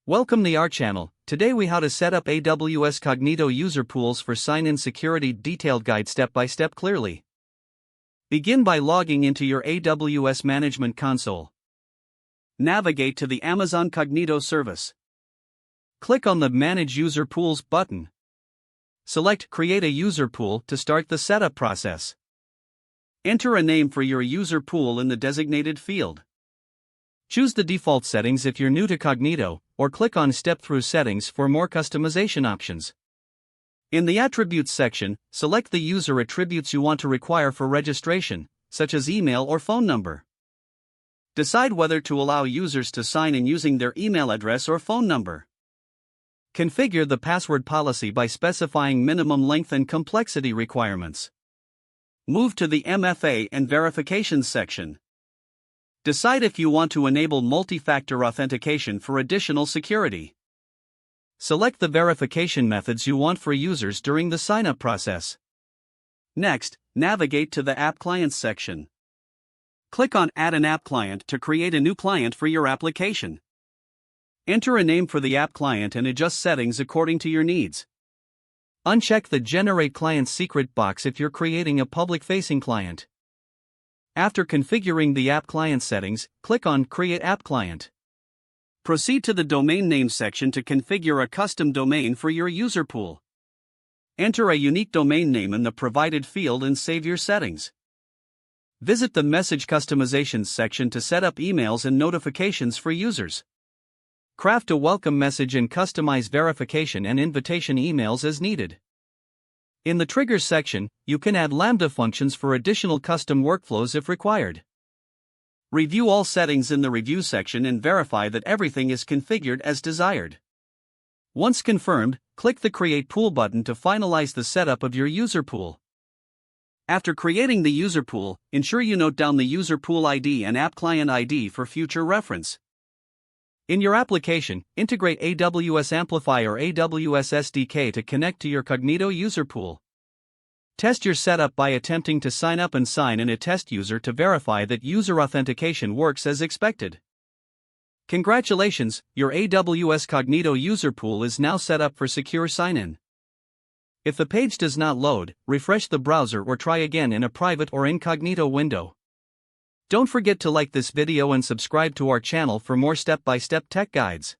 Welcome to our channel. Today we how to set up AWS Cognito user pools for sign-in security detailed guide step by step clearly. Begin by logging into your AWS Management Console. Navigate to the Amazon Cognito service. Click on the Manage User Pools button. Select Create a User Pool to start the setup process. Enter a name for your user pool in the designated field. Choose the default settings if you're new to Cognito, or click on Step Through Settings for more customization options. In the Attributes section, select the user attributes you want to require for registration, such as email or phone number. Decide whether to allow users to sign in using their email address or phone number. Configure the password policy by specifying minimum length and complexity requirements. Move to the MFA and Verifications section. Decide if you want to enable multi-factor authentication for additional security. Select the verification methods you want for users during the sign-up process. Next, navigate to the App Clients section. Click on Add an App Client to create a new client for your application. Enter a name for the app client and adjust settings according to your needs. Uncheck the Generate Client Secret box if you're creating a public-facing client. After configuring the app client settings, click on Create App Client. Proceed to the Domain Name section to configure a custom domain for your user pool. Enter a unique domain name in the provided field and save your settings. Visit the Message Customizations section to set up emails and notifications for users. Craft a welcome message and customize verification and invitation emails as needed. In the Triggers section, you can add Lambda functions for additional custom workflows if required. Review all settings in the Review section and verify that everything is configured as desired. Once confirmed, click the Create Pool button to finalize the setup of your user pool. After creating the user pool, ensure you note down the user pool ID and app client ID for future reference. In your application, integrate AWS Amplify or AWS SDK to connect to your Cognito user pool. Test your setup by attempting to sign up and sign in a test user to verify that user authentication works as expected. Congratulations, your AWS Cognito user pool is now set up for secure sign-in. If the page does not load, refresh the browser or try again in a private or incognito window. Don't forget to like this video and subscribe to our channel for more step-by-step tech guides.